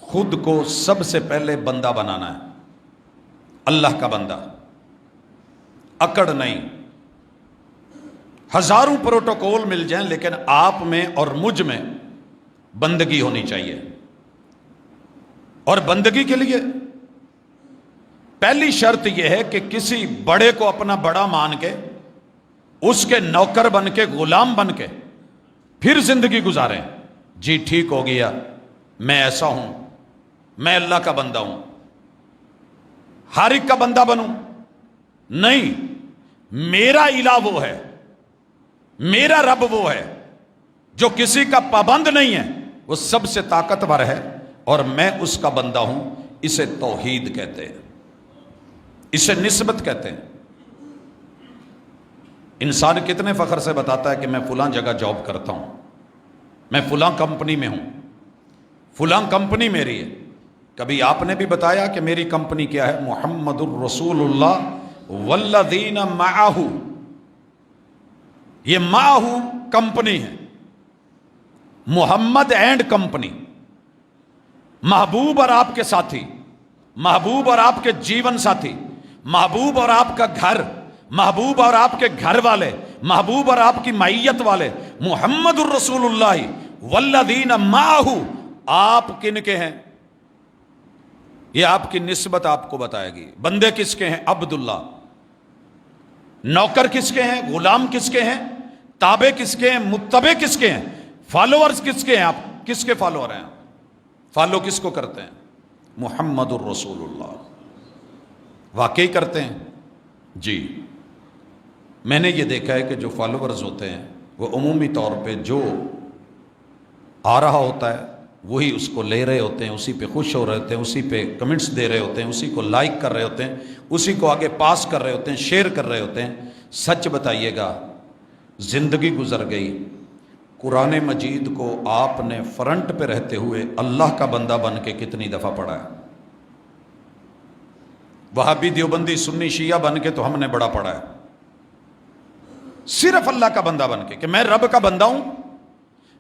خود کو سب سے پہلے بندہ بنانا ہے، اللہ کا بندہ، اکڑ نہیں۔ ہزاروں پروٹوکول مل جائیں لیکن آپ میں اور مجھ میں بندگی ہونی چاہیے۔ اور بندگی کے لیے پہلی شرط یہ ہے کہ کسی بڑے کو اپنا بڑا مان کے، اس کے نوکر بن کے، غلام بن کے پھر زندگی گزاریں۔ جی ٹھیک ہو گیا، میں ایسا ہوں، میں اللہ کا بندہ ہوں، ہر ایک کا بندہ بنوں؟ نہیں، میرا الہ وہ ہے، میرا رب وہ ہے جو کسی کا پابند نہیں ہے، وہ سب سے طاقتور ہے اور میں اس کا بندہ ہوں۔ اسے توحید کہتے ہیں، اسے نسبت کہتے ہیں۔ انسان کتنے فخر سے بتاتا ہے کہ میں فلاں جگہ جاب کرتا ہوں، میں فلاں کمپنی میں ہوں، فلاں کمپنی میری ہے۔ کبھی آپ نے بھی بتایا کہ میری کمپنی کیا ہے؟ محمد الرسول اللہ والذین معہ۔ یہ معہ کمپنی ہے، محمد اینڈ کمپنی، محبوب اور آپ کے ساتھی، محبوب اور آپ کے جیون ساتھی، محبوب اور آپ کا گھر، محبوب اور آپ کے گھر والے، محبوب اور آپ کی معیت والے، محمد الرسول اللہ والذین معہ۔ آپ کن کے ہیں؟ یہ آپ کی نسبت آپ کو بتائے گی۔ بندے کس کے ہیں؟ عبداللہ۔ نوکر کس کے ہیں؟ غلام کس کے ہیں؟ تابع کس کے ہیں؟ متبع کس کے ہیں؟ فالوورز کس کے ہیں؟ آپ کس کے فالوور ہیں؟ فالو کس کو کرتے ہیں؟ محمد الرسول اللہ۔ واقعی کرتے ہیں؟ جی، میں نے یہ دیکھا ہے کہ جو فالوورز ہوتے ہیں وہ عمومی طور پہ جو آ رہا ہوتا ہے وہی اس کو لے رہے ہوتے ہیں، اسی پہ خوش ہو رہے ہوتے ہیں، اسی پہ کمنٹس دے رہے ہوتے ہیں، اسی کو لائک کر رہے ہوتے ہیں، اسی کو آگے پاس کر رہے ہوتے ہیں، شیئر کر رہے ہوتے ہیں۔ سچ بتائیے گا، زندگی گزر گئی، قرآن مجید کو آپ نے فرنٹ پہ رہتے ہوئے اللہ کا بندہ بن کے کتنی دفعہ پڑھا ہے؟ وہابی، دیوبندی، سنی، شیعہ بن کے تو ہم نے بڑا پڑھا ہے۔ صرف اللہ کا بندہ بن کے کہ میں رب کا بندہ ہوں،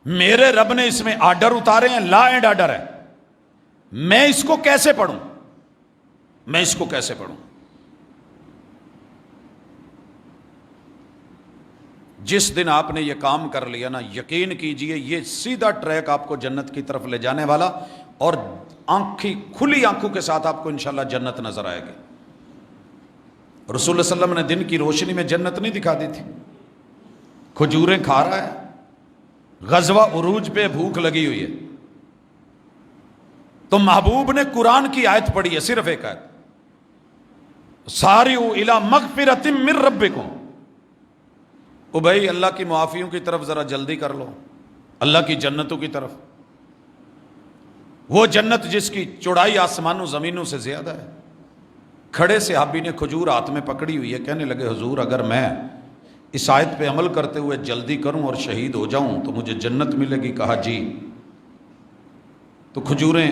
میرے رب نے اس میں آرڈر اتارے ہیں، لا اینڈ آرڈر ہے، میں اس کو کیسے پڑھوں، میں اس کو کیسے پڑھوں؟ جس دن آپ نے یہ کام کر لیا نا، یقین کیجئے یہ سیدھا ٹریک آپ کو جنت کی طرف لے جانے والا، اور کھلی آنکھوں کے ساتھ آپ کو انشاءاللہ جنت نظر آئے گی۔ رسول اللہ صلی اللہ علیہ وسلم نے دن کی روشنی میں جنت نہیں دکھا دی تھی؟ کھجوریں کھا رہا ہے، غزوہ عروج پہ بھوک لگی ہوئی ہے، تو محبوب نے قرآن کی آیت پڑھی ہے، صرف ایک آیت، سارعوا الی مغفرۃ من ربکم۔ او بھائی، اللہ کی معافیوں کی طرف ذرا جلدی کر لو، اللہ کی جنتوں کی طرف، وہ جنت جس کی چوڑائی آسمانوں زمینوں سے زیادہ ہے۔ کھڑے صحابی نے کھجور ہاتھ میں پکڑی ہوئی ہے، کہنے لگے حضور اگر میں اس آیت پہ عمل کرتے ہوئے جلدی کروں اور شہید ہو جاؤں تو مجھے جنت ملے گی؟ کہا جی۔ تو کھجوریں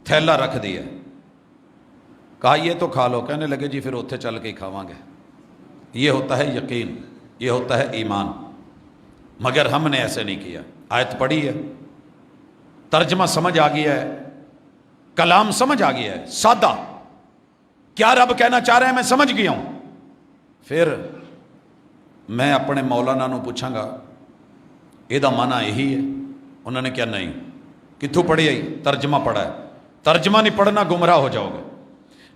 تھیلا رکھ دیا، کہا یہ تو کھا لو، کہنے لگے جی پھر اتھے چل کے ہی کھاواں گے۔ یہ ہوتا ہے یقین، یہ ہوتا ہے ایمان، مگر ہم نے ایسے نہیں کیا۔ آیت پڑھی ہے، ترجمہ سمجھ آ گیا ہے، کلام سمجھ آ گیا ہے، سادہ کیا رب کہنا چاہ رہے ہیں میں سمجھ گیا ہوں، پھر میں اپنے مولانا نو پوچھاں گا یہ معنی یہی ہے؟ انہوں نے کیا نہیں، کتوں پڑھی ہے؟ ترجمہ پڑھا ہے۔ ترجمہ نہیں پڑھنا گمراہ ہو جاؤ گے۔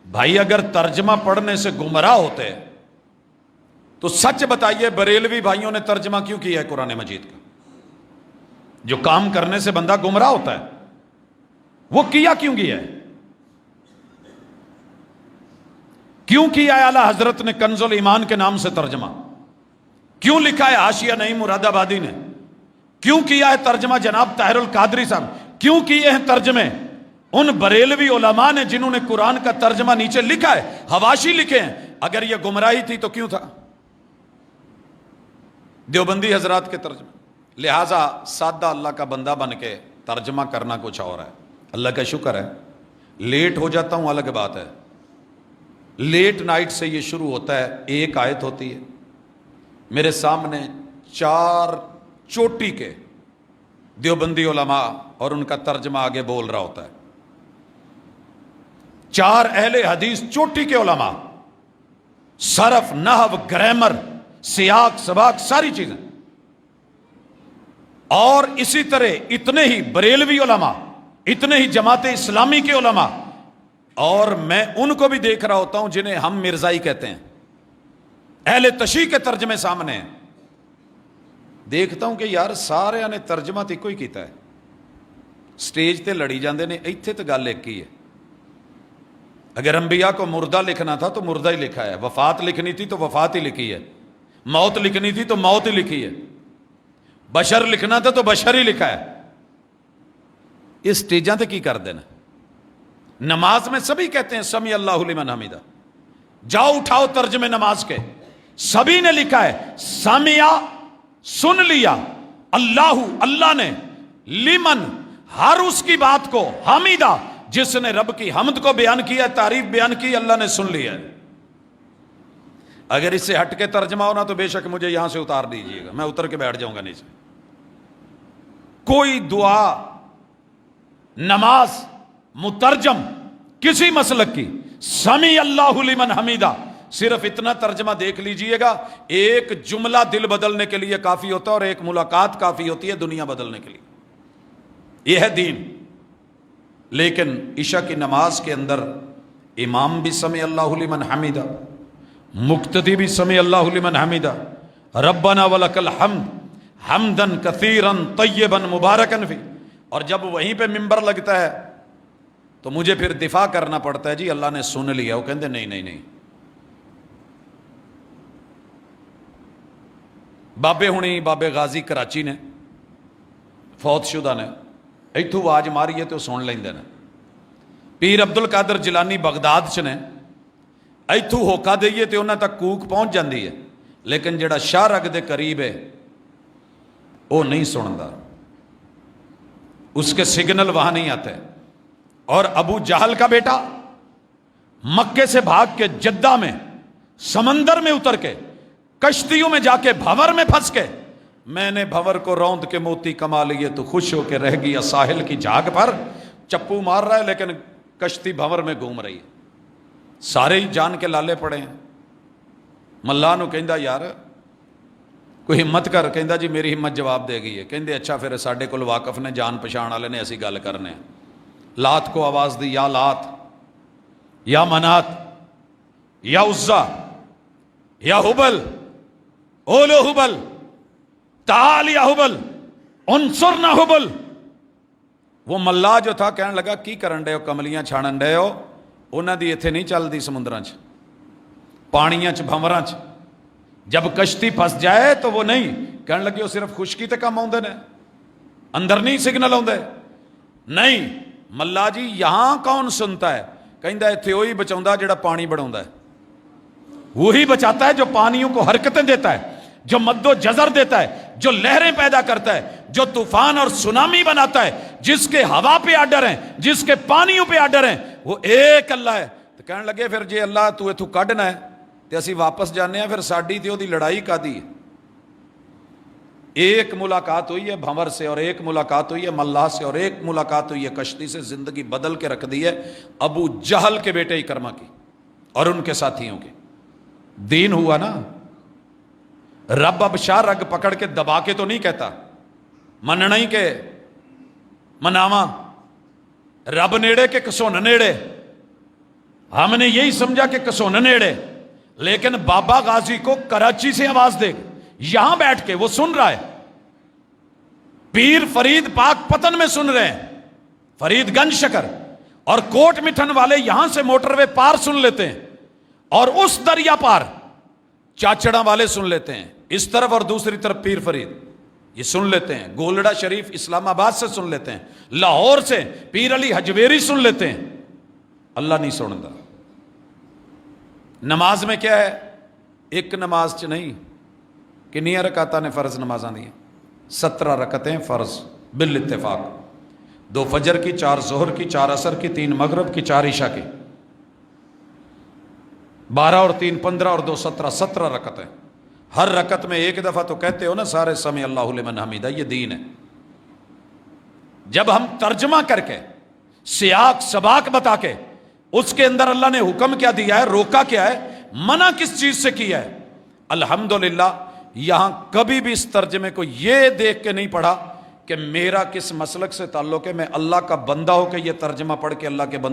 بھائی اگر ترجمہ پڑھنے سے گمراہ ہوتے تو سچ بتائیے بریلوی بھائیوں نے ترجمہ کیوں کیا ہے قرآن مجید کا؟ جو کام کرنے سے بندہ گمراہ ہوتا ہے وہ کیا کیوں ہے؟ کیوں کیا ہے اعلیٰ حضرت نے کنز الایمان کے نام سے ترجمہ؟ کیوں لکھا ہے حاشیہ نعیم مراد آبادی نے؟ کیوں کیا ہے ترجمہ جناب طاہر القادری صاحب؟ کیوں کیے ہیں ترجمے ان بریلوی علماء نے جنہوں نے قرآن کا ترجمہ نیچے لکھا ہے، حواشی لکھے ہیں؟ اگر یہ گمراہی تھی تو کیوں تھا؟ دیوبندی حضرات کے ترجمے۔ لہٰذا سادہ اللہ کا بندہ بن کے ترجمہ کرنا کچھ اور ہے۔ اللہ کا شکر ہے لیٹ ہو جاتا ہوں الگ بات ہے، لیٹ نائٹ سے یہ شروع ہوتا ہے، ایک آیت ہوتی ہے، میرے سامنے 4 چوٹی کے دیوبندی علماء اور ان کا ترجمہ آگے بول رہا ہوتا ہے، 4 اہل حدیث چوٹی کے علماء، صرف، نحو، گرامر، سیاق سباق، ساری چیزیں، اور اسی طرح اتنے ہی بریلوی علماء، اتنے ہی جماعت اسلامی کے علماء، اور میں ان کو بھی دیکھ رہا ہوتا ہوں جنہیں ہم مرزائی کہتے ہیں، اہل تشیع کے ترجمے سامنے ہیں، دیکھتا ہوں کہ یار سارے نے ترجمہ تو ایک ہی کیتا ہے، سٹیج تے لڑی جاندے نے، ایتھے تو گل ایک ہی ہے۔ اگر انبیاء کو مردہ لکھنا تھا تو مردہ ہی لکھا ہے، وفات لکھنی تھی تو وفات ہی لکھی ہے، موت لکھنی تھی تو موت ہی لکھی ہے، بشر لکھنا تھا تو بشر ہی لکھا ہے۔ یہ سٹیجاں تے کی کر دینا؟ نماز میں سبھی کہتے ہیں سمی اللہ لمن حمیدہ، جاؤ اٹھاؤ ترجمے نماز کے، سبھی نے لکھا ہے سامیا، سن لیا، اللہ، اللہ نے، لمن، ہر اس کی بات کو، حمیدہ، جس نے رب کی حمد کو بیان کیا، تعریف بیان کی، اللہ نے سن لیا ہے۔ اگر اس سے ہٹ کے ترجمہ ہونا تو بے شک مجھے یہاں سے اتار دیجیے گا، میں اتر کے بیٹھ جاؤں گا نیچے۔ کوئی دعا، نماز، مترجم کسی مسلک کی، سمی اللہ لمن حمیدہ، صرف اتنا ترجمہ دیکھ لیجئے گا، ایک جملہ دل بدلنے کے لیے کافی ہوتا ہے، اور ایک ملاقات کافی ہوتی ہے دنیا بدلنے کے لیے۔ یہ ہے دین۔ لیکن عشاء کی نماز کے اندر امام بھی سمی اللہ لمن حمیدہ، مقتدی بھی سمی اللہ لمن حمیدہ، ربنا ولک الحمد حمدا کثیرا طیبا مبارکا فی، اور جب وہیں پہ ممبر لگتا ہے تو مجھے پھر دفاع کرنا پڑتا ہے، جی اللہ نے سن لیا۔ وہ کہتے نہیں نہیں نہیں، بابے ہونی، بابے غازی کراچی نے، فوت شدہ نے، ایتھو آواز ماری ہے تو سن لیندے نے۔ پیر عبد القادر جیلانی بغداد چ نے، ایتھو ہوکا دئیے تو انہاں تک کوک پہنچ جاندی ہے، لیکن جڑا شاہ رگ دے قریب ہے وہ نہیں سندا، اس کے سگنل وہاں نہیں آتے۔ اور ابو جہل کا بیٹا مکے سے بھاگ کے جدہ میں سمندر میں اتر کے کشتیوں میں جا کے بھور میں پھنس کے، میں نے بھور کو روند کے موتی کما لیے تو خوش ہو کے رہ گیا ساحل کی جھاگ پر، چپو مار رہا ہے لیکن کشتی بھور میں گھوم رہی ہے، سارے ہی جان کے لالے پڑے ہیں۔ ملا نو کہندا یار کوئی ہمت کر، کہندا جی میری ہمت جواب دے گئی ہے۔ کہندے اچھا پھر ساڈے کول واقف نے، جان پچھان والے نے، ایسی گل کرنے ہیں۔ لات کو آواز دی، یا لات، یا منات، یا عزا، یا حبل، اولو حبل، تعال یا حبل، انصرنا حبل۔ وہ ملا جو تھا کہنے لگا کی کرن ڈے ہو، کملیاں چھاڑن ڈے ہو، انہاں دی ایتھے نہیں چلدی سمندراں چ، پانیاں چ، بھنوراں چ، جب کشتی پھنس جائے تو وہ نہیں کہنے لگے وہ صرف خشکی تے کم آؤندے نے، اندر نہیں سگنل آؤندے، نہیں ملا جی یہاں کون سنتا ہے؟ کہندا ایتھے وہی بچاوندا جڑا پانی بڑھاوندا ہے، وہی بچاتا ہے جو پانیوں کو حرکتیں دیتا ہے، جو مد و جزر دیتا ہے، جو لہریں پیدا کرتا ہے، جو طوفان اور سونامی بناتا ہے، جس کے ہوا پہ آڈر ہیں، جس کے پانیوں پہ آڈر ہیں، وہ ایک اللہ ہے۔ تو کہنے لگے پھر جے اللہ تو ایتھوں کڈنا ہے تے اسی واپس جانے ہیں، پھر ساڈی تے اودی لڑائی کادی ہے؟ ایک ملاقات ہوئی ہے بھنور سے، اور ایک ملاقات ہوئی ہے ملا سے، اور ایک ملاقات ہوئی ہے کشتی سے، زندگی بدل کے رکھ دی ہے ابو جہل کے بیٹے اکرمہ کی اور ان کے ساتھیوں کے۔ دین ہوا نا۔ رب اب شاہ رگ پکڑ کے دبا کے تو نہیں کہتا مننا ہی کہ مناواں، رب نیڑے کہ کسون نیڑے، ہم نے یہی سمجھا کہ کسون نیڑے، لیکن بابا غازی کو کراچی سے آواز دے یہاں بیٹھ کے وہ سن رہا ہے، پیر فرید پاک پتن میں سن رہے ہیں، فرید گنج شکر اور کوٹ مٹھن والے یہاں سے موٹر وے پار سن لیتے ہیں، اور اس دریا پار چاچڑا والے سن لیتے ہیں، اس طرف اور دوسری طرف پیر فرید یہ سن لیتے ہیں، گولڑا شریف اسلام آباد سے سن لیتے ہیں، لاہور سے پیر علی حجویری سن لیتے ہیں، اللہ نہیں سنتا۔ نماز میں کیا ہے؟ ایک نماز چ نہیں، کنیاں رکعتاں نے فرض نمازاں دی 17 رکعتیں فرض بالاتفاق، 2 فجر کی، 4 ظہر کی، 4 عصر کی، 3 مغرب کی، 4 عشاء کی، 12 اور 3 15 اور 2 17 17 رکعتیں۔ ہر رکعت میں ایک دفعہ تو کہتے ہو نا سارے سمع اللہ لمن حمیدہ، یہ دین ہے۔ جب ہم ترجمہ کر کے سیاق سباق بتا کے اس کے اندر اللہ نے حکم کیا دیا ہے، روکا کیا ہے، منع کس چیز سے کیا ہے؟ الحمدللہ یہاں کبھی بھی اس ترجمے کو یہ دیکھ کے نہیں پڑھا کہ میرا کس مسلک سے تعلق ہے، میں اللہ کا بندہ ہو کے یہ ترجمہ پڑھ کے اللہ کے بندوں